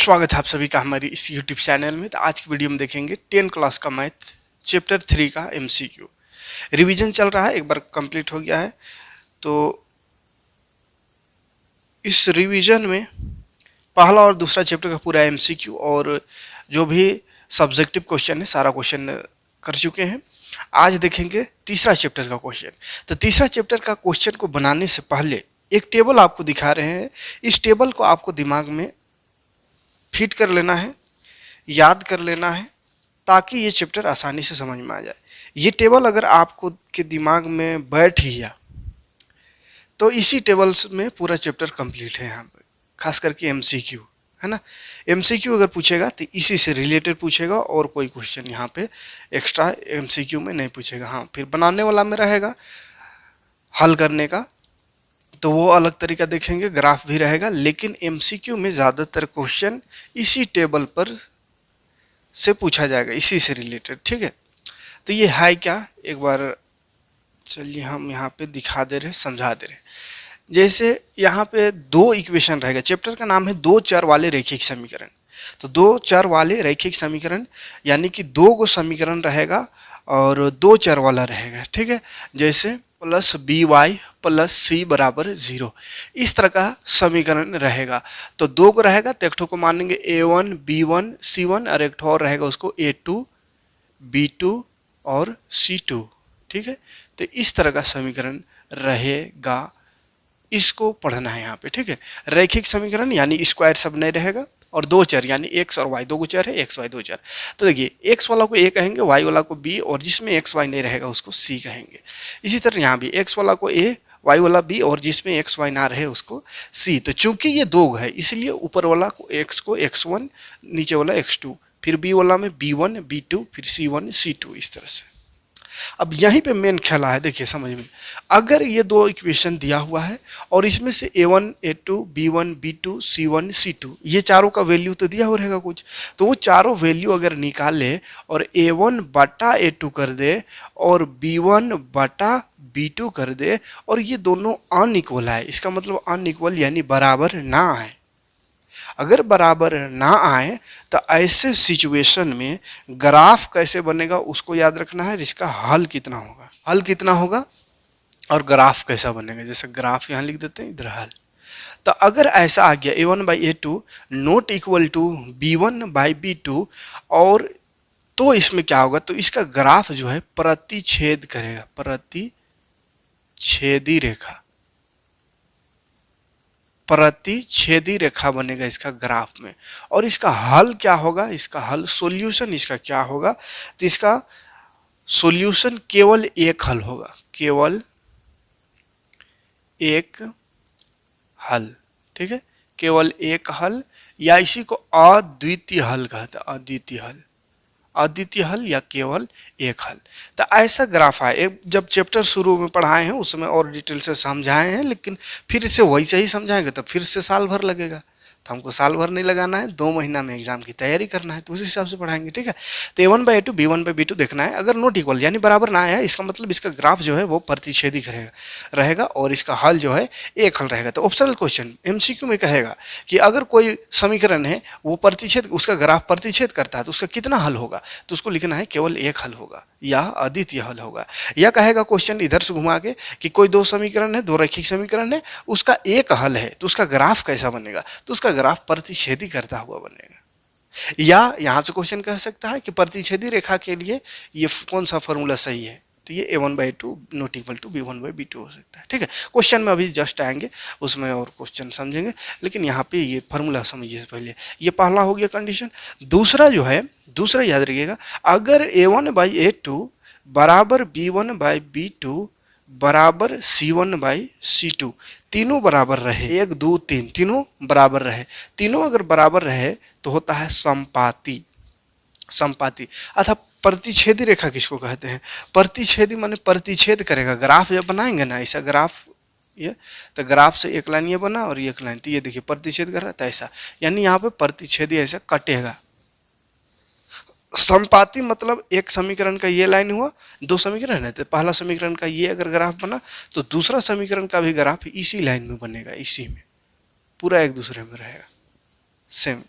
स्वागत है आप सभी का हमारी इस YouTube चैनल में। तो आज की वीडियो में देखेंगे 10 क्लास का मैथ चैप्टर 3 का MCQ। रिवीजन चल रहा है, एक बार कंप्लीट हो गया है। तो इस रिवीजन में पहला और दूसरा चैप्टर का पूरा MCQ और जो भी सब्जेक्टिव क्वेश्चन है सारा क्वेश्चन कर चुके हैं। आज देखेंगे तीसरा चैप्टर का क्वेश्चन। तो तीसरा चैप्टर का क्वेश्चन को बनाने से पहले एक टेबल आपको दिखा रहे हैं। इस टेबल को आपको दिमाग में फिट कर लेना है, याद कर लेना है, ताकि ये चैप्टर आसानी से समझ में आ जाए। ये टेबल अगर आपको के दिमाग में बैठ ही गया तो इसी टेबल्स में पूरा चैप्टर कंप्लीट है। यहाँ पर खास करके MCQ है ना, MCQ अगर पूछेगा तो इसी से रिलेटेड पूछेगा और कोई क्वेश्चन यहाँ पे एक्स्ट्रा MCQ में नहीं पूछेगा। हाँ, फिर बनाने वाला में रहेगा हल करने का, तो वो अलग तरीका देखेंगे, ग्राफ भी रहेगा। लेकिन MCQ में ज़्यादातर क्वेश्चन इसी टेबल पर से पूछा जाएगा, इसी से रिलेटेड। ठीक है, तो ये है क्या, एक बार चलिए हम यहाँ पे दिखा दे रहे, समझा दे रहे। जैसे यहाँ पे दो इक्वेशन रहेगा, चैप्टर का नाम है दो चर वाले रैखिक समीकरण। तो दो चर वाले रैखिक समीकरण यानी कि दो गो समीकरण रहेगा और दो चर वाला रहेगा। ठीक है, जैसे प्लस BY प्लस C बराबर 0, इस तरह का समीकरण रहेगा। तो दो को रहेगा तो एक ठो को मानेंगे A1 B1 C1 और एक ठो और रहेगा उसको A2 B2 और C2। ठीक है, तो इस तरह का समीकरण रहेगा, इसको पढ़ना है यहाँ पे। ठीक है, रैखिक समीकरण यानी स्क्वायर सब नहीं रहेगा और दो चर यानी x और y, दो गो चर है, x y दो चर। तो देखिए x वाला को a कहेंगे, y वाला को b और जिसमें x y नहीं रहेगा उसको c कहेंगे। इसी तरह यहाँ भी x वाला को a, y वाला b और जिसमें x y ना रहे उसको c। तो चूंकि ये दो है इसलिए ऊपर वाला को x को x1, नीचे वाला x2, फिर b वाला में b1 b2, फिर c1 c2, इस तरह से। अब यहीं पे मेन खेला है, देखिए समझ में। अगर ये दो इक्वेशन दिया हुआ है और इसमें से A1 A2 B1 B2 C1 C2 ये चारों का वैल्यू तो दिया हो रहेगा कुछ, तो वो चारों वैल्यू अगर निकाले और A1 बटा A2 कर दे और B1 बटा B2 कर दे और ये दोनों अनइक्वल है, इसका मतलब अनइक्वल यानी बराबर ना आए। अगर बराबर ना आए तो ऐसे सिचुएशन में ग्राफ कैसे बनेगा उसको याद रखना है। इसका हल कितना होगा, हल कितना होगा और ग्राफ कैसा बनेगा। जैसे ग्राफ यहाँ लिख देते हैं, इधर हल। तो अगर ऐसा आ गया A1 by A2 not equal to B1 by B2 और तो इसमें क्या होगा, तो इसका ग्राफ जो है प्रतिच्छेद करेगा, प्रतिच्छेदी रेखा, प्रतिच्छेदी रेखा बनेगा इसका ग्राफ में। और इसका हल क्या होगा, इसका हल सॉल्यूशन इसका क्या होगा, तो इसका सॉल्यूशन केवल एक हल होगा, केवल एक हल। ठीक है, केवल एक हल या इसी को अद्वितीय हल कहते हैं, अद्वितीय हल, अद्वितीय हल या केवल एक हल। तो ऐसा ग्राफ है। एक जब चैप्टर शुरू में पढ़ाए हैं उसमें और डिटेल से समझाए हैं, लेकिन फिर इसे वैसे ही समझाएंगे तो फिर से साल भर लगेगा। तो हमको साल भर नहीं लगाना है, 2 महीना में एग्जाम की तैयारी करना है, तो उस हिसाब से पढ़ाएंगे। ठीक है, तो A1 by A2 B1 by B2 देखना है। अगर नॉट इक्वल यानी बराबर ना आया, इसका मतलब इसका ग्राफ जो है वो प्रतिच्छेदी रहेगा और इसका हल जो है एक हल रहेगा। तो ऑप्शनल क्वेश्चन MCQ में कहेगा कि अगर कोई समीकरण है वो प्रतिच्छेद, उसका ग्राफ प्रतिच्छेद करता है तो उसका कितना हल होगा, तो उसको लिखना है केवल एक हल होगा या अद्वितीय हल होगा। या कहेगा क्वेश्चन इधर से घुमा के कि कोई दो समीकरण है, दो रैखिक समीकरण है, उसका एक हल है, तो उसका ग्राफ कैसा बनेगा, तो उसका ग्राफ प्रतिच्छेदी करता हुआ बनेगा। या यहां से क्वेश्चन कह सकता है कि प्रतिच्छेदी रेखा के लिए ये कौन सा फॉर्मूला सही है, तो ये A1 by A2 not equal to B1 by B2 हो सकता है। ठीक है, क्वेश्चन में अभी जस्ट आएंगे उसमें और क्वेश्चन समझेंगे, लेकिन यहाँ पे ये फॉर्मूला समझिए पहले। ये पहला हो गया कंडीशन। दूसरा जो है, दूसरा याद रखिएगा, अगर A1 बाई A2 बराबर B1 बाई B2 बराबर C1 बाई C2, तीनों बराबर रहे, 1 2 3 तीनों बराबर रहे, तीनों अगर बराबर रहे तो होता है समपाती। समपाती अर्थात प्रतिच्छेदी रेखा किसको कहते हैं, प्रतिच्छेदी माने प्रतिच्छेद करेगा। ग्राफ जब बनाएंगे ना ऐसा ग्राफ, ये तो ग्राफ से एक लाइन ये बना और एक लाइन, तो ये देखिए प्रतिच्छेद कर रहा था ऐसा, यानी यहाँ पे प्रतिच्छेदी ऐसा कटेगा। समपाती मतलब एक समीकरण का ये लाइन हुआ, दो समीकरण है तो पहला समीकरण का ये अगर ग्राफ बना तो दूसरा समीकरण का भी ग्राफ इसी लाइन में बनेगा, इसी में पूरा एक दूसरे में रहेगा सेम।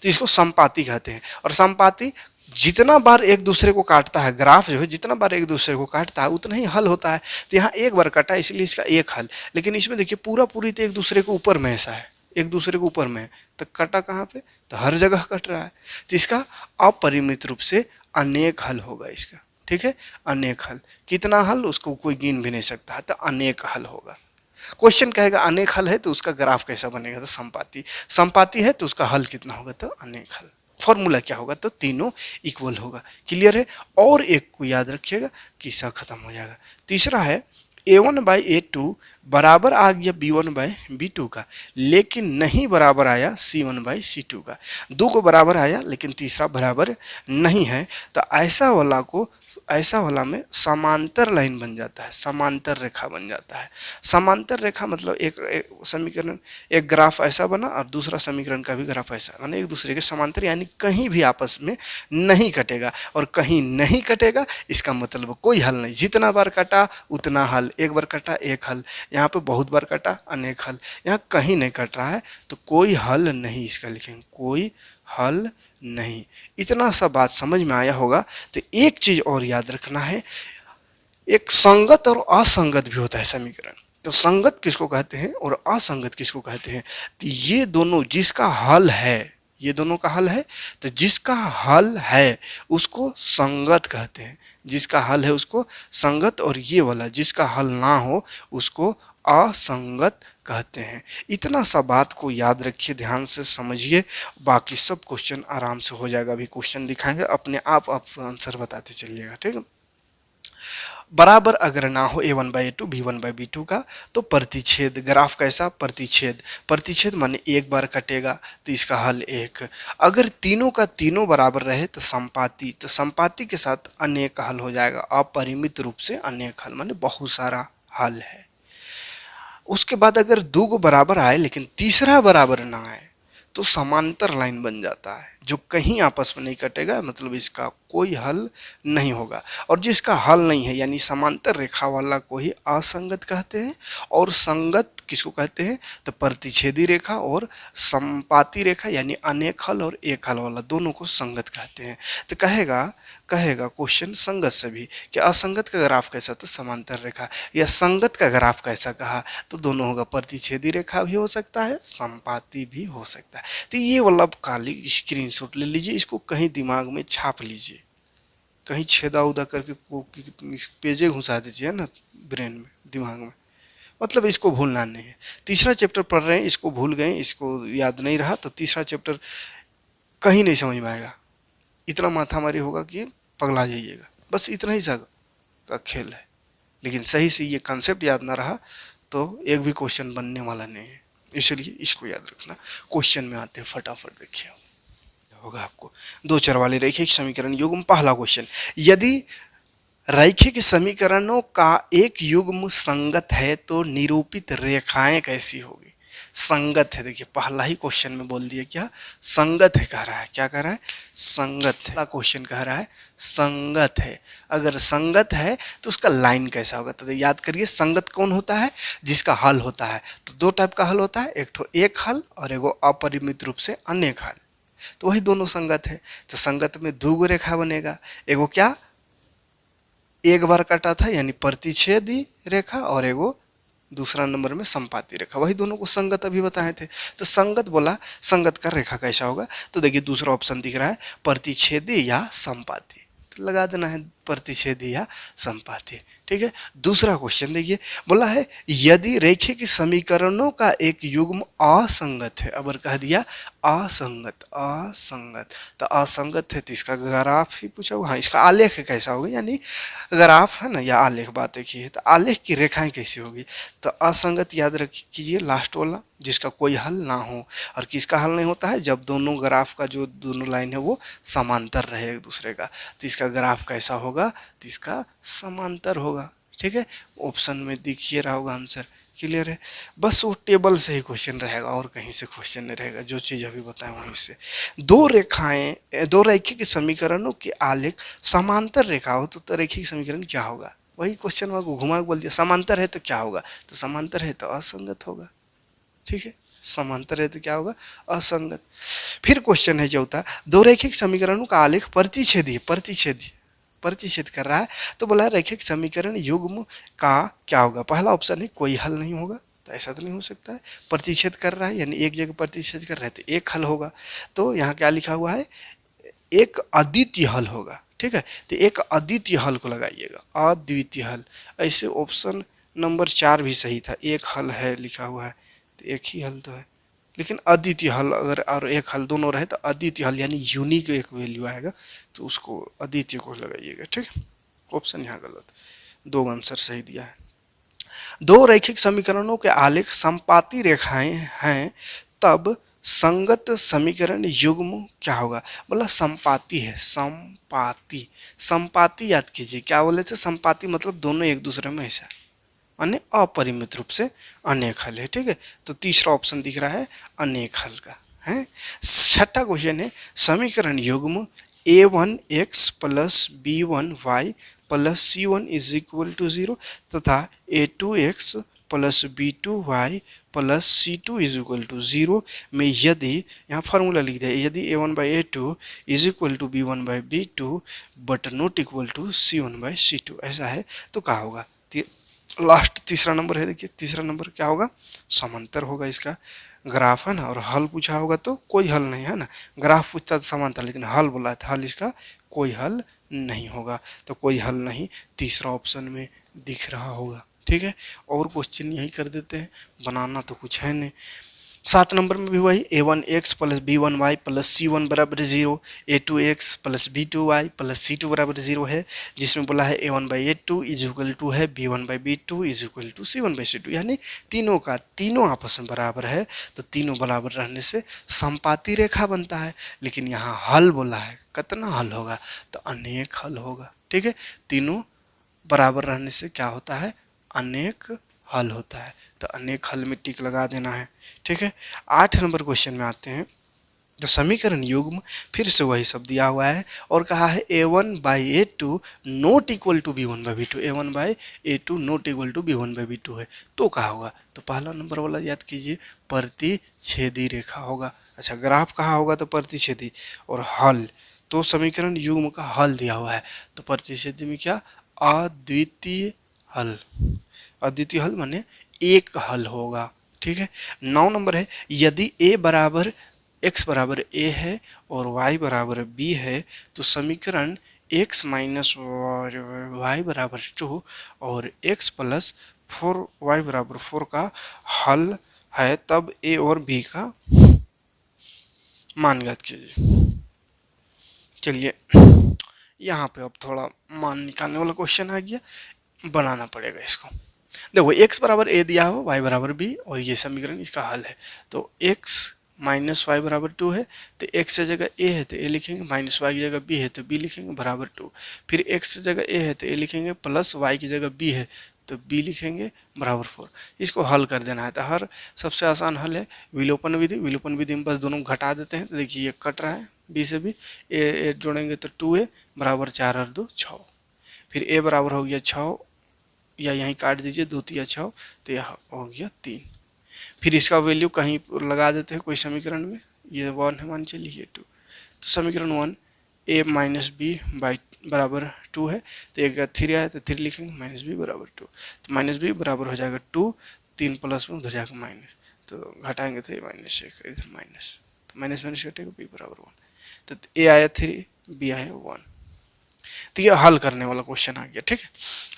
तो इसको संपाती कहते हैं। और संपाती जितना बार एक दूसरे को काटता है, ग्राफ जो है जितना बार एक दूसरे को काटता है उतना ही हल होता है। तो यहाँ एक बार कटा इसलिए इसका एक हल, लेकिन इसमें देखिए पूरा पूरी तो एक दूसरे के ऊपर में ऐसा है, एक दूसरे के ऊपर में है, तो कटा कहाँ पे, तो हर जगह कट रहा है। तो इसका अपरिमित रूप से अनेक हल होगा इसका, ठीक है, अनेक हल। कितना हल उसको कोई गिन भी नहीं सकता है, तो अनेक हल होगा। क्वेश्चन कहेगा अनेक हल है तो उसका ग्राफ कैसा बनेगा, तो संपाती, संपाती है तो उसका हल कितना होगा, तो अनेक हल। फॉर्मूला क्या होगा, तो तीनों इक्वल होगा। क्लियर है। और एक को याद रखिएगा, किस्सा खत्म हो जाएगा। तीसरा है a1/a2 बराबर आ गया b1/b2 का, लेकिन नहीं बराबर आया c1/c2 का। दो को बराबर आया लेकिन तीसरा बराबर नहीं है, तो ऐसा वाला में समांतर लाइन बन जाता है, समांतर रेखा बन जाता है। समांतर रेखा मतलब एक समीकरण, एक ग्राफ ऐसा बना और दूसरा समीकरण का भी ग्राफ ऐसा, माने एक दूसरे के समांतर, यानी कहीं भी आपस में नहीं कटेगा। और कहीं नहीं कटेगा इसका मतलब कोई हल नहीं, जितना बार कटा उतना हल, एक बार कटा एक हल, यहाँ पे बहुत बार कटा अनेक हल, यहाँ कहीं नहीं कट रहा है तो कोई हल नहीं, इसका लिखेंगे कोई हल नहीं। इतना सा बात समझ में आया होगा। तो एक चीज और याद रखना है, एक संगत और असंगत भी होता है समीकरण। तो संगत किसको कहते हैं और असंगत किसको कहते हैं, तो ये दोनों जिसका हल है, ये दोनों का हल है, तो जिसका हल है उसको संगत कहते हैं, जिसका हल है उसको संगत, और ये वाला जिसका हल ना हो उसको असंगत कहते हैं। इतना सा बात को याद रखिए, ध्यान से समझिए, बाकी सब क्वेश्चन आराम से हो जाएगा। अभी क्वेश्चन दिखाएंगे, अपने आप आंसर बताते चलिएगा, ठीक है। बराबर अगर ना हो a1/a2 b1/b2 का, तो प्रतिच्छेद, ग्राफ कैसा, प्रतिच्छेद, प्रतिच्छेद माने एक बार कटेगा तो इसका हल एक। अगर तीनों का तीनों बराबर रहे तो संपाती, तो संपाती के साथ अनेक हल हो जाएगा, अपरिमित रूप से अनेक हल माने बहुत सारा हल है। उसके बाद अगर दो को बराबर आए लेकिन तीसरा बराबर ना आए तो समांतर लाइन बन जाता है, जो कहीं आपस में नहीं कटेगा, मतलब इसका कोई हल नहीं होगा। और जिसका हल नहीं है यानी समांतर रेखा वाला को ही असंगत कहते हैं, और संगत किसको कहते हैं, तो प्रतिच्छेदी रेखा और संपाती रेखा यानी अनेक हल और एक हल वाला दोनों को संगत कहते हैं। तो कहेगा क्वेश्चन संगत से भी कि असंगत का ग्राफ कैसा, तो समांतर रेखा, या संगत का ग्राफ कैसा कहा तो दोनों होगा, प्रतिच्छेदी रेखा भी हो सकता है, संपाती भी हो सकता है। तो ये वाला काली स्क्रीनशॉट ले लीजिए, इसको कहीं दिमाग में छाप लीजिए, कहीं छेदा उदा करके पेजे घुसा दीजिए ना ब्रेन में, दिमाग में, मतलब इसको भूलना नहीं है। तीसरा चैप्टर पढ़ रहे हैं, इसको भूल गए, इसको याद नहीं रहा, तो तीसरा चैप्टर कहीं नहीं समझ में आएगा, इतना माथामारी होगा कि पगला जाइएगा। बस इतना ही सा का खेल है, लेकिन सही से ये कंसेप्ट याद ना रहा तो एक भी क्वेश्चन बनने वाला नहीं है, इसलिए इसको याद रखना। क्वेश्चन में आते हैं, फटाफट देखिए होगा आपको। दो चर वाले रैखिक समीकरण युग्म, पहला क्वेश्चन, यदि रैखिक समीकरणों का एक युग्म संगत है तो निरूपित रेखाएं कैसी होगी। संगत है, देखिए पहला ही क्वेश्चन में बोल दिया क्या, संगत है कह रहा है, क्या कह रहा है, संगत है। पहला क्वेश्चन कह रहा है संगत है, अगर संगत है तो उसका लाइन कैसा होगा। तो याद करिए संगत कौन होता है, जिसका हल होता है। तो दो टाइप का हल होता है, एक हल और एगो अपरिमित रूप से अनेक हल, तो वही दोनों संगत है। तो संगत में दो गो रेखा बनेगा, एगो क्या एक बार कटा था यानी प्रतिच्छेदी रेखा, और एगो दूसरा नंबर में संपाती रेखा, वही दोनों को संगत अभी बताए थे। तो संगत बोला, संगत का रेखा कैसा होगा, तो देखिए दूसरा ऑप्शन दिख रहा है प्रतिच्छेदी या संपाती, तो लगा देना है प्रतिच्छेदी या संपाती, ठीक है। दूसरा क्वेश्चन देखिए, बोला है यदि रैखिक समीकरणों का एक युग्म असंगत है, अब कह दिया असंगत, असंगत, तो असंगत है तो इसका ग्राफ ही पूछा हुआ, हाँ इसका आलेख कैसा होगा, यानी ग्राफ है ना या आलेख, बात एक ही है, तो आलेख की रेखाएं कैसी होगी। तो असंगत याद रख कीजिए लास्ट वाला, जिसका कोई हल ना हो। और किसका हल नहीं होता है, जब दोनों ग्राफ का जो दोनों लाइन है वो समांतर रहे एक दूसरे का, तो इसका ग्राफ कैसा होगा, तो इसका समांतर होगा, ठीक है। ऑप्शन में दिखिए रहा होगा आंसर, क्लियर है। बस वो टेबल से ही क्वेश्चन रहेगा और कहीं से क्वेश्चन नहीं रहेगा, जो चीज़ अभी बताएं वहीं से। दो रैखिक समीकरणों के आलेख समांतर रेखा हो तो रैखिक समीकरण क्या होगा, वही क्वेश्चन को घुमा के बोल दिया, समांतर है तो क्या होगा, तो समांतर है तो असंगत होगा, ठीक है, समांतर है तो क्या होगा, असंगत। फिर क्वेश्चन है चौथा, दो रैखिक समीकरणों का आलेख प्रतिच्छेदी प्रतिच्छेद कर रहा है, तो बोला रैखिक समीकरण युग्म का क्या होगा। पहला ऑप्शन है कोई हल नहीं होगा, तो ऐसा तो नहीं हो सकता है। प्रतिच्छेद कर रहा है यानी एक जगह प्रतिच्छेद कर रहा है, तो एक हल होगा। तो यहाँ क्या लिखा हुआ है, एक अद्वितीय हल होगा। ठीक है, तो एक अद्वितीय हल को लगाइएगा, अद्वितीय हल। ऐसे ऑप्शन नंबर 4 भी सही था, एक हल है लिखा हुआ है, तो एक ही हल तो है, लेकिन अद्वितीय हल अगर और एक हल दोनों रहे तो अद्वितीय हल यानी यूनिक एक वैल्यू आएगा, तो उसको अद्वितीय को लगाइएगा। ठीक, ऑप्शन यहाँ गलत, दो आंसर सही दिया है। दो रैखिक समीकरणों के आलेख संपाती रेखाएं हैं, तब संगत समीकरण युग्म क्या होगा। बोला संपाती है, संपाती, संपाती याद कीजिए क्या बोले थे, संपाती मतलब दोनों एक दूसरे में ऐसा अन्य अपरिमित रूप से अनेक हल है। ठीक है, तो तीसरा ऑप्शन दिख रहा है अनेक हल का है। छठा क्वेश्चन है, समीकरण युग्म a1x plus b1y plus c1 is equal to 0 तथा a2x plus b2y plus c2 is equal to 0 में यदि, यहाँ फार्मूला लिख दिया, यदि a1/a2 is equal to b1/b2 but not equal to c1/c2 ऐसा है, तो क्या होगा। लास्ट तीसरा नंबर है, देखिए तीसरा नंबर क्या होगा, समांतर होगा इसका ग्राफ है ना, और हल पूछा होगा तो कोई हल नहीं है ना, ग्राफ पूछता तो समांतर, लेकिन हल बोला था, हल इसका कोई हल नहीं होगा, तो कोई हल नहीं तीसरा ऑप्शन में दिख रहा होगा। ठीक है, और क्वेश्चन यही कर देते हैं, बनाना तो कुछ है नहीं। 7 नंबर में भी वही a1x plus b1y plus c1 बराबर 0, a2x plus b2y plus c2 बराबर 0 है, जिसमें बोला है a1/a2 इज इक्वल टू है b1/b2 is equal to c1/c2, यानी तीनों का तीनों आपस में बराबर है, तो तीनों बराबर रहने से संपाती रेखा बनता है। लेकिन यहाँ हल बोला है, कितना हल होगा, तो अनेक हल होगा। ठीक है, तीनों बराबर रहने से क्या होता है, अनेक हल होता है, तो अनेक हल में टिक लगा देना है। ठीक है, 8 नंबर क्वेश्चन में आते हैं, तो समीकरण युग्म फिर से वही सब दिया हुआ है और कहा है a1/a2 not equal to b1/b2, a1/a2 not equal to b1/b2 है, तो क्या होगा, तो पहला नंबर वाला याद कीजिए प्रतिच्छेदी रेखा होगा। अच्छा, ग्राफ कहा होगा तो प्रतिच्छेदी, और हल तो समीकरण युग्म का हल दिया हुआ है, तो प्रतिच्छेदी में क्या, अद्वितीय हल, अद्वितीय हल माने एक हल होगा। ठीक है, 9 नंबर है, यदि a बराबर x बराबर a है और y बराबर b है, तो समीकरण x माइनस y बराबर 2 और x प्लस 4y बराबर 4 का हल है, तब a और b का मान ज्ञात कीजिए। चलिए, यहाँ पे अब थोड़ा मान निकालने वाला क्वेश्चन आ गया, बनाना पड़ेगा इसको। देखो x बराबर a दिया हो, y बराबर b, और ये समीकरण इसका हल है, तो x माइनस वाई बराबर 2 है, तो x से जगह a है तो a लिखेंगे, माइनस वाई की जगह b है तो b लिखेंगे बराबर 2, फिर x से जगह a है तो a लिखेंगे, प्लस y की जगह b है तो b लिखेंगे बराबर 4। इसको हल कर देना है, तो हर सबसे आसान हल है विलोपन विधि। विलोपन विधि में बस दोनों घटा देते हैं, तो देखिए ये कट रहा है b से b, a जोड़ेंगे तो 2a बराबर 4 और 2 6, फिर a बराबर हो गया 6, या यहीं काट दीजिए 2 3 6, तो यह हो गया 3। फिर इसका वैल्यू कहीं लगा देते हैं कोई समीकरण में, ये 1 है मान चलिए, ये 2, तो समीकरण 1 a माइनस बी बाई बराबर 2 है, तो एक 3 आया तो 3 लिखेंगे, माइनस बी बराबर 2, तो माइनस बी बराबर हो जाएगा 2, 3 प्लस में उधर जाकर माइनस, तो घटाएंगे तो ये माइनस है, इधर माइनस, तो माइनस माइनस घटेगा b बराबर 1, तो a आया 3, b आया 1। तो ये हल करने वाला क्वेश्चन आ गया। ठीक है,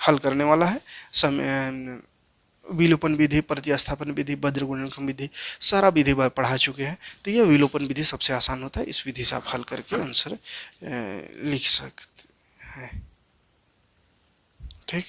हल करने वाला है, समय विलोपन विधि, प्रतिस्थापन विधि, वज्रगुणनखंड विधि, सारा विधि पढ़ा चुके हैं, तो ये विलोपन विधि सबसे आसान होता है, इस विधि से आप हल करके आंसर लिख सकते हैं। ठीक,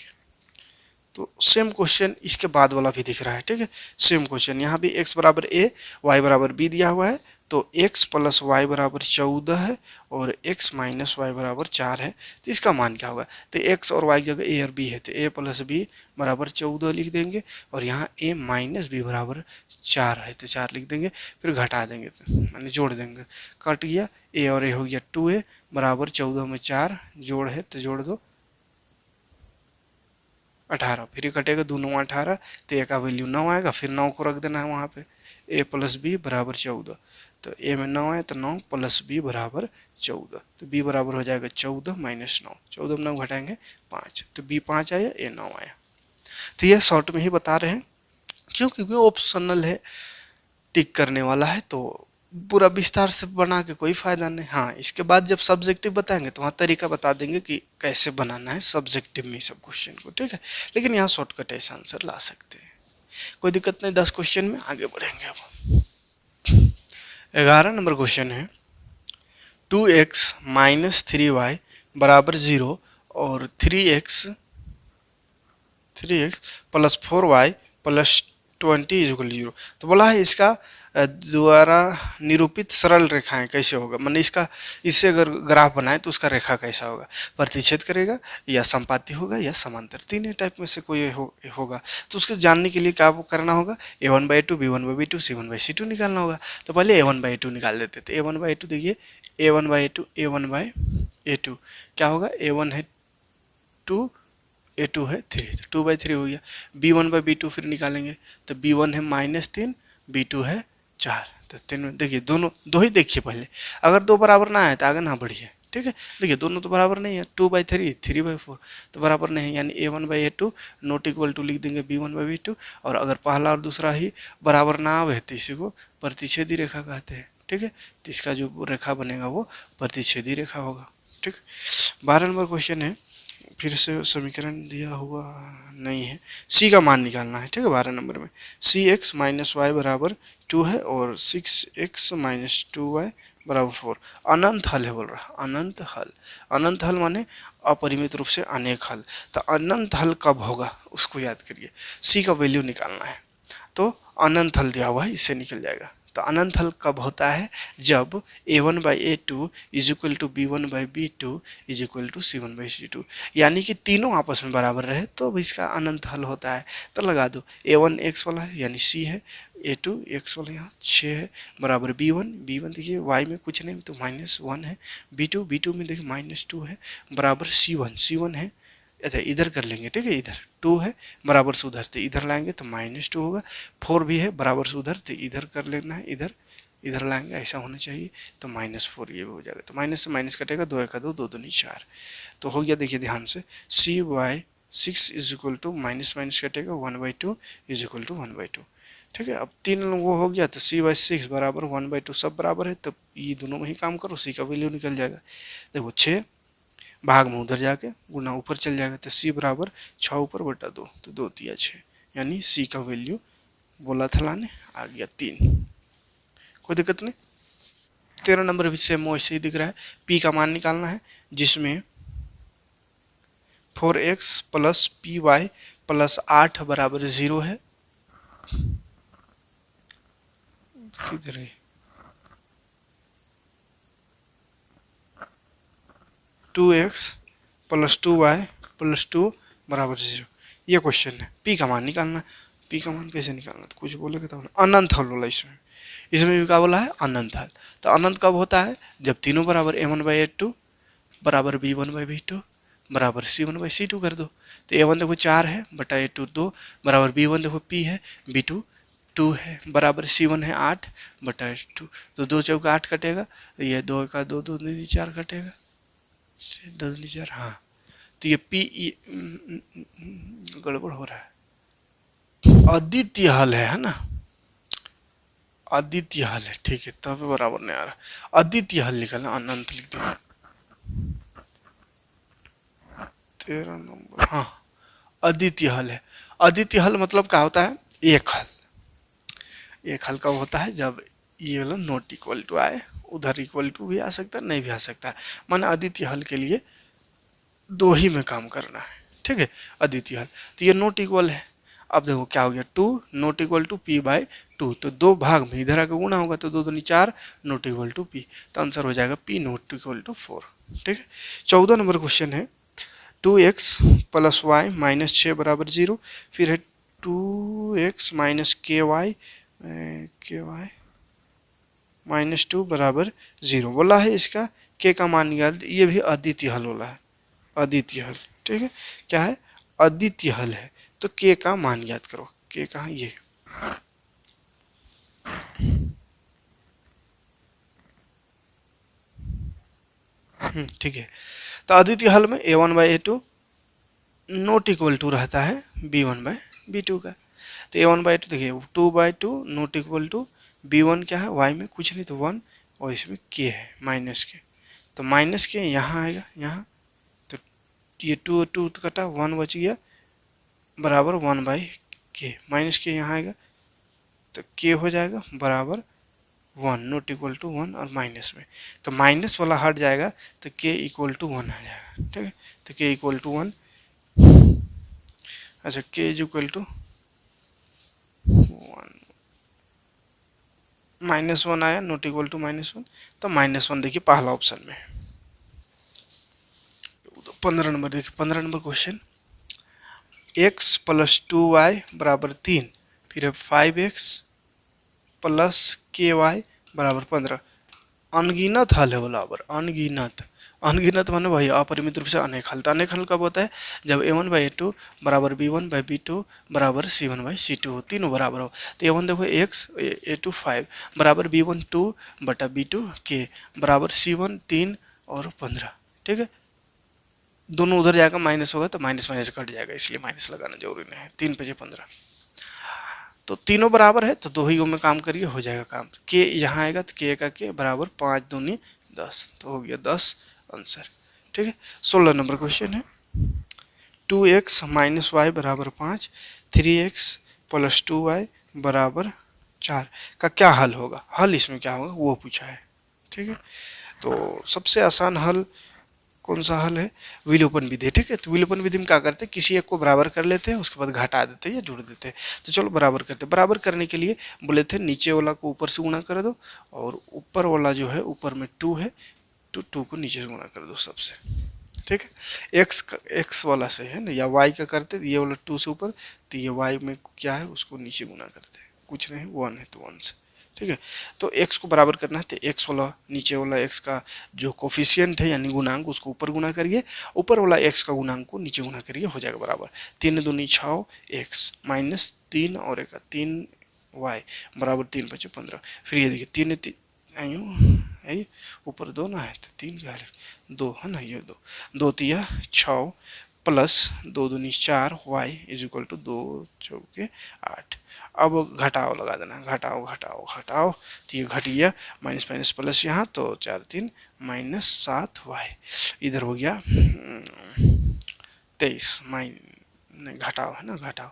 तो सेम क्वेश्चन इसके बाद वाला भी दिख रहा है। ठीक है, सेम क्वेश्चन, यहाँ भी x बराबर a, y बराबर b दिया हुआ है, तो x प्लस वाई बराबर 14 है और x माइनस वाई बराबर 4 है, तो इसका मान क्या होगा, तो x और y की जगह a और b है, तो a प्लस बी बराबर 14 लिख देंगे, और यहाँ a माइनस बी बराबर 4 है तो 4 लिख देंगे, फिर घटा देंगे तो माने जोड़ देंगे, कट गया a और a हो गया 2a बराबर 14 में 4 जोड़ है तो जोड़ दो 18, फिर कटेगा 2 9 18, तो a का वैल्यू 9 आएगा, फिर 9 को रख देना है वहाँ पे, a प्लस बी बराबर 14, तो ए में 9 है तो 9 प्लस बी बराबर 14, तो बी बराबर हो जाएगा 14 माइनस 9, 14 में 9 घटाएंगे 5, तो बी 5 आया, ए 9 आया। तो यह शॉर्ट में ही बता रहे हैं, क्यों? क्योंकि ऑप्शनल है, टिक करने वाला है, तो पूरा विस्तार से बना के कोई फायदा नहीं। हाँ, इसके बाद जब सब्जेक्टिव बताएंगे तो वहाँ तरीका बता देंगे कि कैसे बनाना है सब्जेक्टिव में सब क्वेश्चन को, ठीक है। लेकिन यहाँ शॉर्टकट ऐसा आंसर ला सकते हैं, कोई दिक्कत नहीं। 10 क्वेश्चन में आगे बढ़ेंगे। अब 11 नंबर क्वेश्चन है 2x माइनस 3y बराबर 0 और 3x plus 4y plus 20 equal 0। तो बोला है इसका द्वारा निरूपित सरल रेखाएं कैसे होगा, मतलब इससे अगर ग्राफ बनाए तो उसका रेखा कैसा होगा, प्रतिच्छेद करेगा या संपाती होगा या समांतर, तीन टाइप में से कोई होगा। तो उसको जानने के लिए क्या करना होगा, a1/2 b1/b2 c1/c2 निकालना होगा। तो पहले a1/2 निकाल देते थे। a1/2 देखिए, a1/2 क्या होगा, a1 है 2, a2 है 3, तो 2/3 हो गया। b1/b2 फिर निकालेंगे, तो b1 है -3, b2 है 4, तो 3 में देखिए दोनों दो ही देखिए पहले, अगर दो बराबर ना आए तो आगे ना बढ़िए, ठीक है। देखिए दोनों तो बराबर नहीं है, 2/3 3/4 तो बराबर नहीं है, यानी a1/a2 नॉट इक्वल टू लिख देंगे b1/b2। और अगर पहला और दूसरा ही बराबर ना आवे तो इसी को प्रतिच्छेदी रेखा कहते हैं, ठीक है। तो इसका जो रेखा बनेगा वो प्रतिच्छेदी रेखा होगा, ठीक। 12 नंबर क्वेश्चन है, फिर से समीकरण दिया हुआ नहीं है, c का मान निकालना है, ठीक है। 12 नंबर में cx माइनस वाई बराबर 2 है और 6x माइनस 2y बराबर 4। अनंत हल है बोल रहा, अनंत हल। अनंत हल माने अपरिमित रूप से अनेक हल। तो अनंत हल कब होगा उसको याद करिए, c का वैल्यू निकालना है, तो अनंत हल दिया हुआ है, इससे निकल जाएगा। तो अनंत हल कब होता है, जब a1/a2 is equal to b1/b2 is equal to c1/c2, यानी कि तीनों आपस में बराबर रहे तो इसका अनंत हल होता है। तो लगा दो, a1 x वाला है यानी c है, a2 x वाला यहाँ 6 है बराबर b1 देखिए y में कुछ नहीं तो -1 है, b2 में देखिए -2 है बराबर c1 है। अच्छा इधर कर लेंगे, ठीक है, इधर 2 है बराबर से उधर, तो इधर लाएंगे तो -2 होगा। 4 भी है बराबर से उधर, तो इधर कर लेना है, इधर लाएंगे, ऐसा होना चाहिए। तो -4 ये भी हो जाएगा, तो माइनस से माइनस कटेगा, 2 1 2 2 2 4, तो हो गया। देखिए ध्यान से, c/6 is equal to minus कटेगा 1/2 इज इक्वल टू 1/2, ठीक है। अब 3 वो हो गया, तो c/6 बराबर 1/2 सब बराबर है, तब ये दोनों में ही काम करो, c का वैल्यू निकल जाएगा। देखो 6 भाग में उधर जाके गुना ऊपर चल जाएगा, तो c बराबर 6 ऊपर बटा 2, तो 2 तिया 6, यानी c का वैल्यू बोला था लाने आ गया 3, कोई दिक्कत नहीं। 13 नंबर भी सेम वैसे ही दिख रहा है, p का मान निकालना है, जिसमें 4x प्लस py प्लस 8 बराबर 0 है। किधर है, 2x प्लस 2y प्लस 2 बराबर 0, ये क्वेश्चन है। p का मान निकालना, p का मान कैसे निकालना, तो कुछ बोलेगा तब ना। अनंत हल बोला इसमें भी क्या बोला है, अनंत हल। तो अनंत कब होता है, जब तीनों बराबर a1/a2 बराबर b1/b2 बराबर c1/c2 कर दो। तो a1 देखो 4 है बटा a2 2 बराबर b1 देखो p है, b2 2 है बराबर c1 है 8 बटा 2, तो 2 चौका 8 कटेगा, तो ये 2 का 2 2 4 कटेगा, 10 4, हाँ। तो ये p गड़बड़ हो रहा है, अद्वितीय हल है ना, अद्वितीय हल है, ठीक है, तब बराबर नहीं आ रहा। अद्वितीय हल निकलना, अनंत लिख दिया। 13 नंबर, हाँ अद्वितीय हल है। अद्वितीय हल मतलब क्या होता है, एक हल। एक हल कब होता है, जब ये वाला नॉट इक्वल टू आए, उधर इक्वल टू भी आ सकता है, नहीं भी आ सकता है। माना अद्वितीय हल के लिए दो ही में काम करना है, ठीक है, अद्वितीय हल। तो ये नॉट इक्वल है, अब देखो क्या हो गया, 2 नॉट इक्वल टू p/2, तो 2 भाग में इधर आके गुणा होगा, तो 2 2 4 नॉट इक्वल टू p, तो आंसर हो जाएगा p नॉट इक्वल टू 4, ठीक है। 14 नंबर क्वेश्चन है 2x प्लस वाई माइनस 6 बराबर 0, फिर है 2x माइनस ky माइनस 2 बराबर 0 बोला है। इसका k का मान निकाल, ये भी अद्वितीय हल बोला है, अद्वितीय हल, ठीक है। क्या है, अद्वितीय हल है, तो k का मान याद करो, k कहाँ, ये ठीक है। तो अद्वितीय हल में a1/a2 नॉट इक्वल टू रहता है b1/b2 का। तो a1/a2 देखिए 2/2 नॉट इक्वल टू b1 क्या है, y में कुछ नहीं तो 1 और इसमें k है माइनस के, तो माइनस के यहाँ आएगा यहाँ, तो ये 2 कटा 1 बच गया बराबर 1/k, माइनस के यहाँ आएगा तो k हो जाएगा बराबर 1 नॉट इक्वल टू 1 और माइनस में, तो माइनस वाला हट जाएगा तो k इक्वल टू 1 आ जाएगा। ठीक है, तो k इक्वल टू 1, अच्छा k इज इक्वल टू 1 -1 आया नॉट इक्वल टू -1, तो -1 देखिए पहला ऑप्शन में। तो 15 नंबर देखिए, 15 number question, x plus 2y बराबर 3, फिर है 5x प्लस ky बराबर 15। अनगिनत हल है बराबर, अनगिनत, अनगिनत माने वही अपरिमित रूप से अनेक हल। तो अनेक हल कब होता है, जब a1/a2 बराबर b1/b2 बराबर c1/c2 हो, तीनों बराबर हो। तो a1 देखो x, a2 5 बराबर b1 2 बटा b2 k बराबर c1 3 और 15। ठीक है, दोनों उधर जाएगा माइनस होगा तो माइनस माइनस कट जाएगा, इसलिए माइनस लगाना जरूरी नहीं है। 3 पे 15, तो तीनों बराबर है तो दो ही में काम करिए हो जाएगा काम। के यहाँ आएगा तो के का के बराबर 5 दूनी 10, तो हो गया 10 आंसर। ठीक है, 16 नंबर क्वेश्चन है, 2x माइनस वाई बराबर 5, 3x प्लस 2y बराबर 4 का क्या हल होगा, हल इसमें क्या होगा वो पूछा है। ठीक है, तो सबसे आसान हल कौन सा हल है, विलोपन विधि। ठीक है, तो विलोपन विधि में क्या करते हैं, किसी एक को बराबर कर लेते हैं, उसके बाद घटा देते हैं या जोड़ देते हैं। तो चलो बराबर करते हैं। बराबर करने के लिए बोले थे नीचे वाला को ऊपर से गुणा कर दो, और ऊपर वाला जो है ऊपर में 2 है तो 2 को नीचे से गुणा कर दो सबसे। ठीक है, एक्स वाला से है ना, या वाई का करते ये वाला 2 से ऊपर, तो ये वाई में क्या है उसको नीचे गुना करते हैं, कुछ नहीं 1 है तो 1 से। ठीक है, तो x को बराबर करना है तो x वाला नीचे वाला x का जो कोफिशिएंट है यानी गुणांक उसको ऊपर गुना करिए, ऊपर वाला x का गुणांक को नीचे गुना करिए, हो जाएगा बराबर 3 दूनी 6 x माइनस 3 और 1 3 y बराबर 3 बचे 15। फिर ये देखिए 3 है ऊपर 2 ना है तो 3 क्या है 2 है ना, ये 2 तिया 6 प्लस 2 दूनी 4 y इज इक्वल टू 2 चौके 8। अब घटाओ लगा देना, घटाओ घटाओ घटाओ, तो ये घट गया माइनस माइनस प्लस यहाँ, तो 4 3 माइनस 7 y, इधर हो गया 23 घटाओ है ना, घटाओ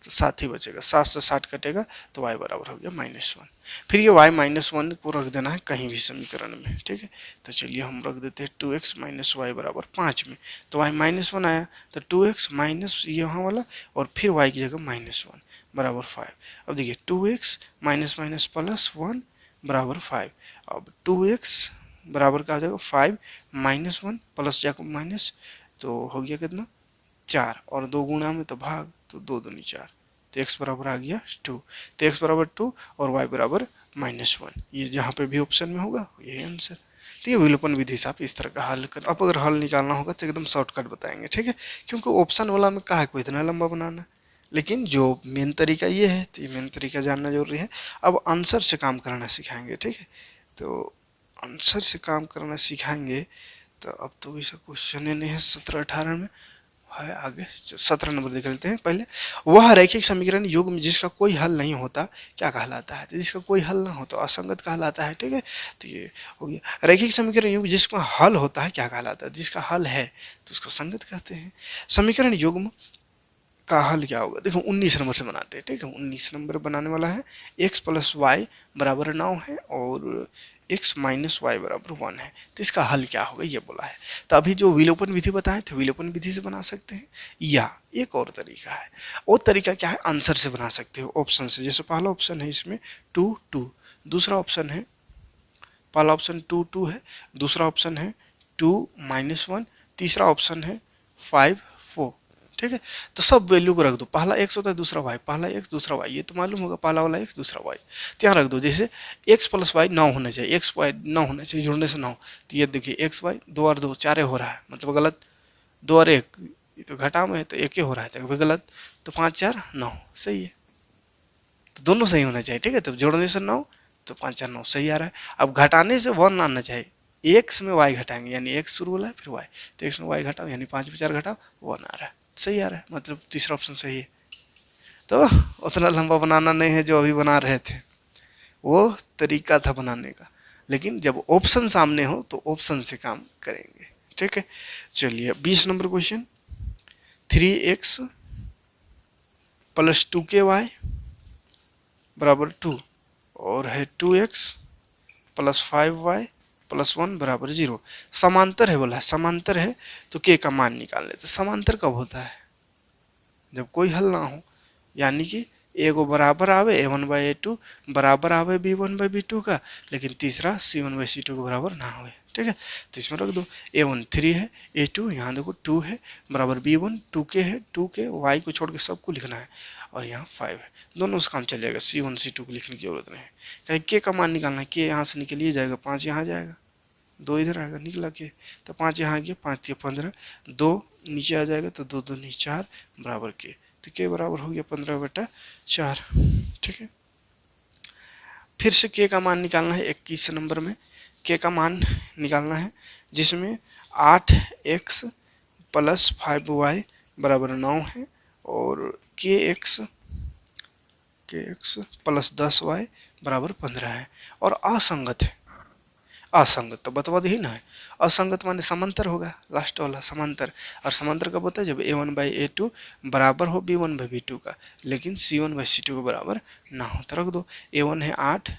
तो 7 ही बचेगा, 7 से 60 कटेगा तो y बराबर हो गया -1। फिर ये y -1 को रख देना है कहीं भी समीकरण में। ठीक है, तो चलिए हम रख देते हैं 2x माइनस वाई बराबर 5 में, तो y -1 आया तो 2x माइनस यहाँ वाला और फिर y की जगह -1 बराबर 5। अब देखिए 2x माइनस माइनस प्लस 1 बराबर 5, अब 2x बराबर का हो जाएगा 5 -1 प्लस जाकर माइनस, तो हो गया कितना 4 और 2 गुणा में तो भाग, तो 2 दूनी 4, तो x बराबर आ गया 2, तो x बराबर 2 और y बराबर -1, ये जहाँ पे भी ऑप्शन में होगा यही आंसर। तो ये विलोपन विधि से आप इस तरह का हल कर, अब अगर हल निकालना होगा तो एकदम शॉर्टकट बताएंगे। ठीक है, क्योंकि ऑप्शन वाला में कहा है को इतना लंबा बनाना, लेकिन जो मेन तरीका ये है तो ये मेन तरीका जानना जरूरी है। अब आंसर से काम करना सिखाएंगे। ठीक है, तो आंसर से काम करना सिखाएंगे, तो अब तो ऐसा क्वेश्चन ही नहीं है 17-18 में है। आगे 17 नंबर देख लेते हैं। पहले, वह रैखिक समीकरण युग्म जिसका कोई हल नहीं होता क्या कहलाता है, तो जिसका कोई हल ना हो तो असंगत कहलाता है। ठीक है, तो ये हो गया। रैखिक समीकरण युग्म जिसका हल होता है क्या कहलाता है, जिसका हल है तो उसको संगत कहते हैं। समीकरण युग्म का हल क्या होगा, देखो 19 नंबर से बनाते हैं। ठीक है, 19 नंबर बनाने वाला है, x प्लस वाई बराबर 9 है और x माइनस वाई बराबर 1 है, तो इसका हल क्या होगा ये बोला है। तो अभी जो विलोपन विधि बताए थे विलोपन विधि से बना सकते हैं, या एक और तरीका है, वो तरीका क्या है, आंसर से बना सकते हो ऑप्शन से। जैसे पहला ऑप्शन है इसमें 2 2, दूसरा ऑप्शन है, पहला ऑप्शन 2 2 है, दूसरा ऑप्शन है 2 -1, तीसरा ऑप्शन है 5 4। ठीक है, तो सब वैल्यू को रख दो, पहला x होता है दूसरा y, पहला x दूसरा y, ये तो मालूम होगा, पहला वाला x दूसरा y, तो यहाँ रख दो। जैसे x प्लस वाई 9 होना चाहिए, x y 9 होना चाहिए, जुड़ने से 9, तो ये देखिए x y 2 और 2 4 हो रहा है, मतलब गलत, 2 और 1 ये तो घटा में है तो 1 हो रहा है, तो गलत, तो 5 4 9 सही है, तो दोनों सही होना चाहिए। ठीक है, तो जोड़ने से 9 तो 5 4 9 सही आ रहा है। अब घटाने से 1 आना चाहिए, एक्स में वाई घटाएंगे, यानी एक्स शुरू वाला है फिर वाई, तो एक्स में वाई घटाओ यानी 5 में 4 घटाओ 1 आ रहा है, सही आ रहा है, मतलब तीसरा ऑप्शन सही है। तो उतना लंबा बनाना नहीं है जो अभी बना रहे थे, वो तरीका था बनाने का, लेकिन जब ऑप्शन सामने हो तो ऑप्शन से काम करेंगे, ठीक है। चलिए 20 number question, 3x plus 2ky बराबर 2 और है 2x प्लस 5y प्लस 1 बराबर 0। समांतर है बोला है, समांतर है तो k का मान निकाल लेते। समांतर कब होता है? जब कोई हल ना हो, यानी कि एगो बराबर आवे a1/a2 बराबर आवे b1/b2 का, लेकिन तीसरा c1/c2 के बराबर ना हो, ठीक है। तो इसमें रख दो, a1 3 है, a2 यहाँ देखो 2 है बराबर b1 2k है, 2k y को छोड़ के सबको लिखना है, और यहाँ 5 है, दोनों से काम चल जाएगा, c1 c2 को लिखने की जरूरत नहीं है, कहीं k का मान निकालना है, k यहाँ से निकल ही जाएगा, 5 यहाँ जाएगा, 2 इधर आएगा, निकला के, तो 5 यहाँ गया, 5 या 15, 2 नीचे आ जाएगा, तो 2 2 नहीं 4 बराबर के, तो के बराबर हो गया 15/4, ठीक है। फिर से के का मान निकालना है 21 नंबर में, के का मान निकालना है, जिसमें 8x प्लस 5y बराबर 9 है, और के एक्स प्लस 10y बराबर 15 है, और असंगत है। असंगत तो बतवा ही ना है, असंगत माने समांतर होगा, लास्ट वाला समांतर, और समांतर कब होता है? जब a1/a2 बराबर हो b1/b2 का, लेकिन c1/c2 के बराबर ना हो। तो रख दो, a1 है 8,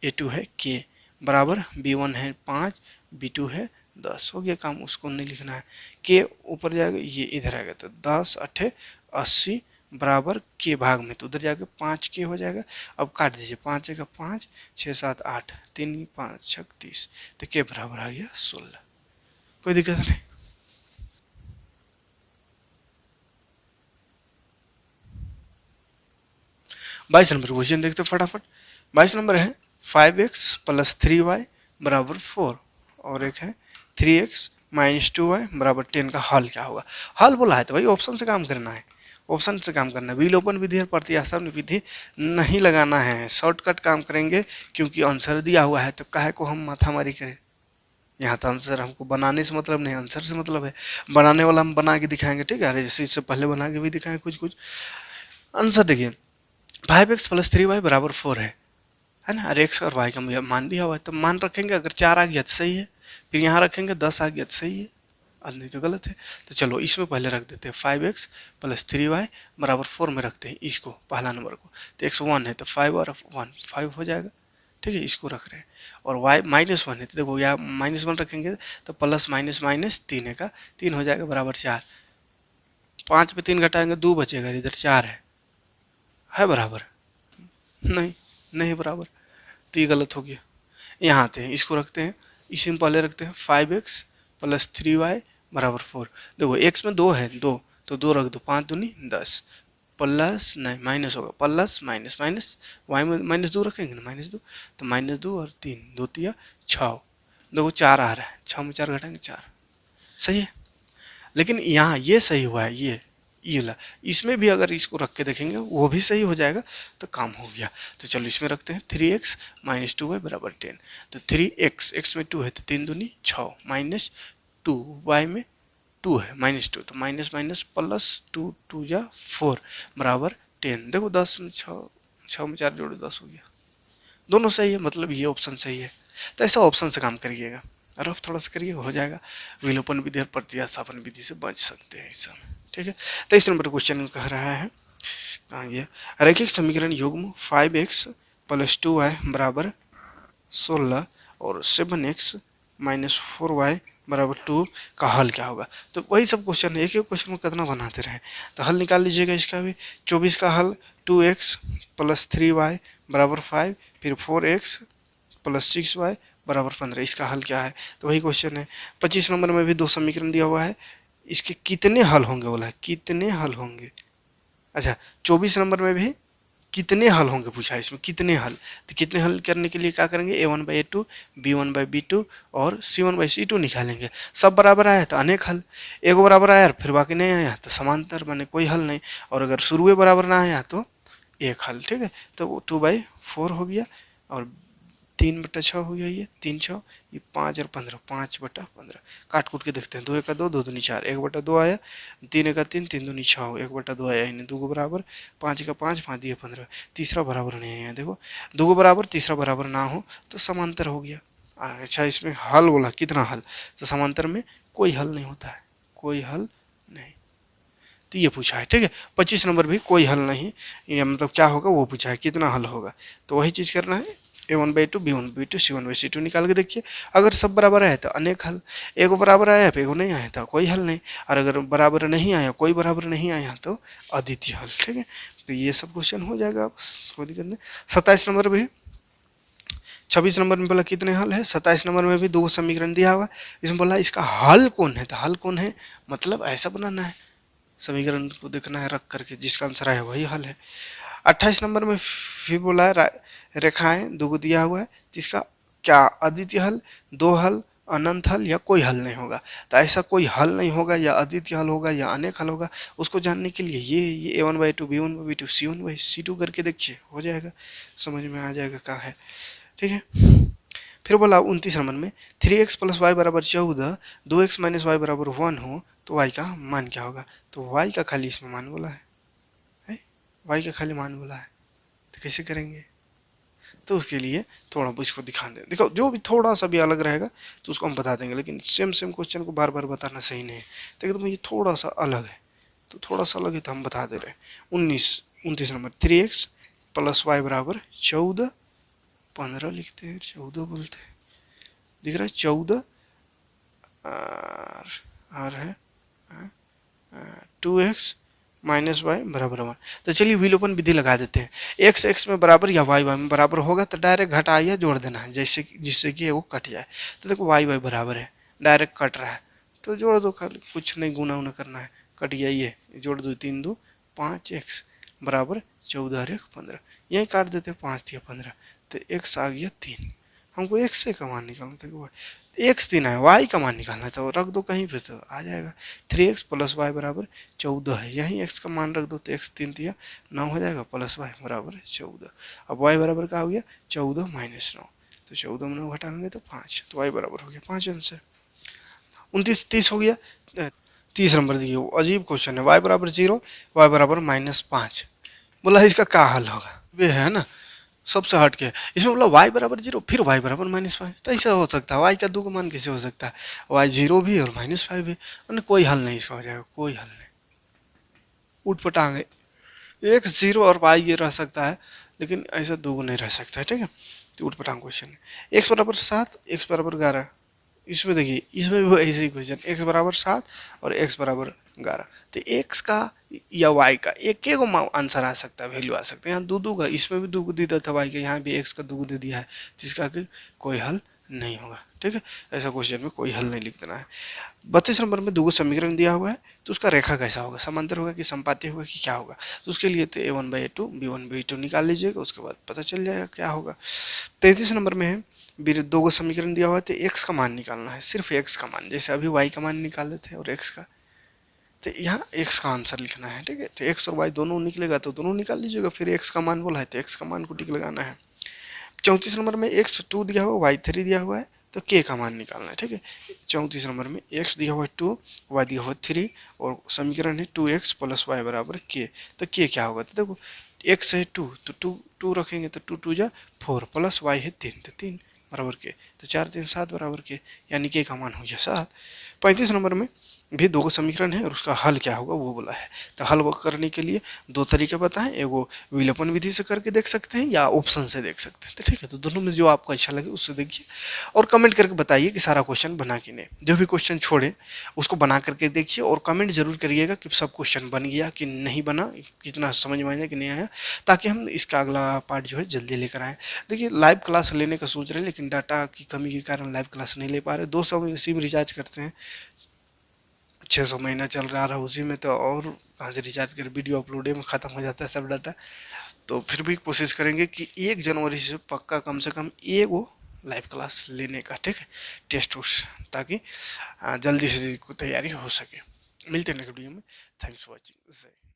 a2 है k बराबर b1 है 5, b2 है 10, हो गया काम, उसको नहीं लिखना है, k ऊपर जाएगा, ये इधर आएगा, तो 10 8 80 बराबर के भाग में, तो उधर जाके 5 के हो जाएगा। अब काट दीजिए, 5 का 5 6 7 8 3 5 6 30, तो के बराबर आ गया 16, कोई दिक्कत नहीं। बाईस नंबर क्वेश्चन देखते फटाफट। 22 नंबर है 5x प्लस 3y बराबर 4, और एक है 3x माइनस 2y बराबर 10 का हल क्या होगा? हल बोला है तो भाई ऑप्शन से काम करना है, ऑप्शन से काम करना है, विलोपन विधि और प्रतिस्थापन विधि नहीं लगाना है, शॉर्टकट काम करेंगे, क्योंकि आंसर दिया हुआ है तो काहे को हम माथामारी करें। यहाँ तो आंसर हमको बनाने से मतलब नहीं, आंसर से मतलब है, बनाने वाला हम बना के दिखाएंगे, ठीक है, जैसे इससे पहले बना के भी दिखाएंगे कुछ कुछ। आंसर देखिए, 5x प्लस 3y बराबर 4 है ना, और x और y का मान दिया हुआ है, तो मान रखेंगे, अगर 4 आ गया तो सही है, फिर यहाँ रखेंगे 10 आ गया तो सही है, और नहीं तो गलत है। तो चलो इसमें पहले रख देते हैं 5x प्लस 3y बराबर 4 में रखते हैं इसको, पहला नंबर को, तो x 1 है तो 5 और 1 5 हो जाएगा, ठीक है, इसको रख रहे हैं, और y -1 है तो देखो यहाँ -1 रखेंगे तो प्लस माइनस माइनस 3 है का 3 हो जाएगा बराबर 4, 5 पे 3 घटाएंगे 2 बचेगा, इधर 4 है बराबर, नहीं बराबर, तो ये गलत हो गया। यहाँ आते हैं, इसको रखते हैं, इसी में पहले रखते हैं 5x प्लस 3y बराबर 4, देखो x में 2 है, 2 तो 2 रख दो, 5 दूनी 10 प्लस नहीं माइनस होगा, प्लस माइनस माइनस y में -2 रखेंगे ना, -2 तो -2 और 3 2 तिया 6, देखो 4 आ रहा है, 6 में 4 घटाएंगे 4, सही है। लेकिन यहाँ ये सही हुआ है, ये वाला, इसमें भी अगर इसको रख के देखेंगे वो भी सही हो जाएगा, तो काम हो गया। तो चलो इसमें रखते हैं 3x माइनस 2y बराबर 10, तो 3x x में 2 है तो 3 दूनी 6 माइनस 2 y में 2 है -2, तो माइनस माइनस प्लस 2 2 या 4 बराबर 10, देखो 10 में 6 में 4 जोड़ो 10 हो गया, दोनों सही है, मतलब ये ऑप्शन सही है। तो ऐसा ऑप्शन से काम करिएगा, रफ थोड़ा सा करिए, हो जाएगा, विलोपन विधि और प्रतिस्थापन विधि से बच सकते हैं इस समय, ठीक है। 23 नंबर क्वेश्चन कह रहा है, कहाँ गया, रैखिक समीकरण युग्म 5x प्लस 2y बराबर 16 और 7x माइनस 4y बराबर 2 का हल क्या होगा? तो वही सब क्वेश्चन है, एक एक क्वेश्चन में कितना बनाते रहे, तो हल निकाल लीजिएगा इसका भी। 24 का हल 2x प्लस 3y बराबर 5, फिर 4x प्लस 6y बराबर 15, इसका हल क्या है? तो वही क्वेश्चन है। 25 नंबर में भी 2 समीकरण दिया हुआ है, इसके कितने हल होंगे बोला है, कितने हल होंगे। अच्छा 24 नंबर में भी कितने हल होंगे पूछा है, इसमें कितने हल, तो कितने हल करने के लिए क्या करेंगे, a1/a2 b1/b2 और c1/c2 निकालेंगे, सब बराबर आया तो अनेक हल, एगो बराबर आया फिर बाकी नहीं आया तो समांतर, माने कोई हल नहीं, और अगर शुरू बराबर ना आया तो एक हल, ठीक है। तो 2/4 हो गया, और 3/6 हो गया, ये 3×6, ये 5 और 15, 5/15। काट कूट के देखते हैं, 2 × 2, 2 दूनी 4, 1/2 आया, 3 × 3, 3 दूनी 6, 1/2 आया, इन्हें 2 को बराबर, 5 × 5, 5 दिए 15, तीसरा बराबर नहीं है। देखो 2 को बराबर तीसरा बराबर ना हो तो समांतर हो गया। अच्छा, इसमें हल बोला, कितना हल, तो समांतर में कोई हल नहीं होता है, कोई हल नहीं, तो ये पूछा है। ठीक है, 25 नंबर भी कोई हल नहीं, ये मतलब क्या होगा वो पूछा है, कितना हल होगा, तो वही चीज़ करना है। a1/2, b1/2, c1/c2 निकाल के देखिए। अगर सब बराबर आया तो अनेक हल, एगो बराबर आया एगो नहीं आया तो कोई हल नहीं, और अगर बराबर नहीं आया, कोई बराबर नहीं आया तो अद्वितीय हल। ठीक है, तो ये सब क्वेश्चन हो जाएगा, बस कोई दिक्कत नहीं। 27 नंबर भी, 26 नंबर में बोला कितने हल है, 27 नंबर में भी 2 समीकरण दिया हुआ, इसमें बोला इसका हल कौन है, तो हल कौन है मतलब ऐसा बनाना है, समीकरण को देखना है रख करके, जिसका आंसर है वही हल है। 28 नंबर में फिर बोला है रेखाएं 2 को दिया हुआ है, तो इसका क्या अद्वितीय हल, 2 हल, अनंत हल या कोई हल नहीं होगा, तो ऐसा कोई हल नहीं होगा, या अद्वितीय हल होगा या अनेक हल होगा, उसको जानने के लिए ये a1/2, b1/2, c1/c2 करके देखिए, हो जाएगा, समझ में आ जाएगा क्या है। ठीक है, फिर बोला 29 नंबर में 3x + y = 14, 2x - y = 1 हो तो y का मान क्या होगा, तो y का खाली इसमें मान बोला है, y का खाली मान बोला है, तो कैसे करेंगे, तो उसके लिए थोड़ा इसको दिखा दें। देखो जो भी थोड़ा सा भी अलग रहेगा तो उसको हम बता देंगे, लेकिन सेम क्वेश्चन को बार बार बताना सही नहीं है, तो ये थोड़ा सा अलग है, तो थोड़ा सा अलग है तो हम बता दे रहे हैं। 29 नंबर 3x + y = 14, 15 लिखते हैं, 14 बोलते हैं, दिख रहा है 14, और है 2x - y = 1। तो चलिए विलोपन विधि लगा देते हैं, x में बराबर या y में बराबर होगा तो डायरेक्ट घटा या जोड़ देना है, जैसे जिससे कि वो कट जाए। तो देखो y बराबर है, डायरेक्ट कट रहा है तो जोड़ दो, खाली कुछ नहीं गुना उना करना है, कट गया, ये जोड़ दो, 3 × 2 = 5x = 14 और 1 15, यही काट देते हैं, 5 × 15, तो x आ गया 3। हमको x से का मान निकालना था, x 3 है, y का मान निकालना है, तो रख दो कहीं पे तो आ जाएगा। 3x + y = 14 है, यहीं x का मान रख दो तो x 3 × 9 हो जाएगा, + y = 14। अब y बराबर क्या हो गया, 14 - 9, तो 14 में 9 घटाएंगे तो 5, तो y बराबर हो गया 5 आंसर। 29 30 हो गया, 30 नंबर दिए, वो अजीब क्वेश्चन है, y = 0, y = -5, बोला इसका क्या हल होगा, वे है ना सबसे हट के, इसमें बोला y = 0 फिर y = -5, तो ऐसा हो सकता है, y का 2 का मान कैसे हो सकता है, y 0 भी और -5 भी, कोई हल नहीं इसका हो जाएगा, कोई हल नहीं, उठ पटांगे, एक 0 और y ये रह सकता है, लेकिन ऐसा 2 नहीं रह सकता है। ठीक है, तो उठ पटांग क्वेश्चन है। x = 7, x = 11, इसमें देखिए, इसमें भी ऐसे ही क्वेश्चन, x = 7 और x = 11, तो x का या y का एक एक आंसर आ सकता है, वैल्यू आ सकता है, यहाँ 2 का, इसमें भी 2 दे दिया था y का, यहाँ भी x का 2 दे दिया है, जिसका कि कोई हल नहीं होगा। ठीक है, ऐसा क्वेश्चन में कोई हल नहीं लिख देना है। 32 नंबर में 2 समीकरण दिया हुआ है, तो उसका रेखा कैसा होगा, समांतर होगा कि संपाती होगा कि क्या होगा, तो उसके लिए तो a1/2 b1/2 निकाल लीजिएगा, उसके बाद पता चल जाएगा क्या होगा। 33 नंबर में है 2 समीकरण दिया हुआ है, तो x का मान निकालना है, सिर्फ x का मान, जैसे अभी y का मान निकाल देते हैं और x का, तो यहाँ x का आंसर लिखना है। ठीक है, तो x और y दोनों निकलेगा तो दोनों निकाल लीजिएगा, फिर x का मान बोला है तो x का मान को टिक लगाना है। 34 नंबर में x 2 दिया हुआ, y 3 दिया हुआ है, तो k का मान निकालना है। ठीक है, 34 नंबर में x दिया हुआ है 2, y दिया हुआ है 3, और समीकरण है 2x + y = k, तो k क्या होगा, तो देखो x है 2, तो 2 रखेंगे तो 2 × 2 = 4, प्लस y है 3, तो 3 बराबर k, तो 4 × 3 = 7 बराबर k, यानी k का मान हो गया 7। 35 नंबर में भी 2 समीकरण है और उसका हल क्या होगा वो बोला है, तो हल करने के लिए 2 तरीके बताएं, एगो विलोपन विधि से करके देख सकते हैं या ऑप्शन से देख सकते हैं, तो ठीक है, तो दोनों में जो आपको अच्छा लगे उससे देखिए और कमेंट करके बताइए कि सारा क्वेश्चन बना कि नहीं, जो भी क्वेश्चन छोड़े उसको बना करके देखिए और कमेंट जरूर करिएगा कि सब क्वेश्चन बन गया कि नहीं बना, कितना समझ में आया कि नहीं आया, ताकि हम इसका अगला पार्ट जो है जल्दी लेकर आएँ। देखिए लाइव क्लास लेने का सोच रहे हैं, लेकिन डाटा की कमी के कारण लाइव क्लास नहीं ले पा रहे, 200 में सिम रिचार्ज करते हैं, 600 महीना चल रहा उसी में, तो और कहाँ से रिचार्ज कर, वीडियो अपलोड में ख़त्म हो जाता है सब डाटा, तो फिर भी कोशिश करेंगे कि 1 जनवरी से पक्का कम से कम एगो लाइव क्लास लेने का, ठीक है, टेस्ट उस्ट, ताकि जल्दी से तैयारी हो सके। मिलते हैं नेक्स्ट वीडियो में, थैंक्स फॉर वॉचिंग।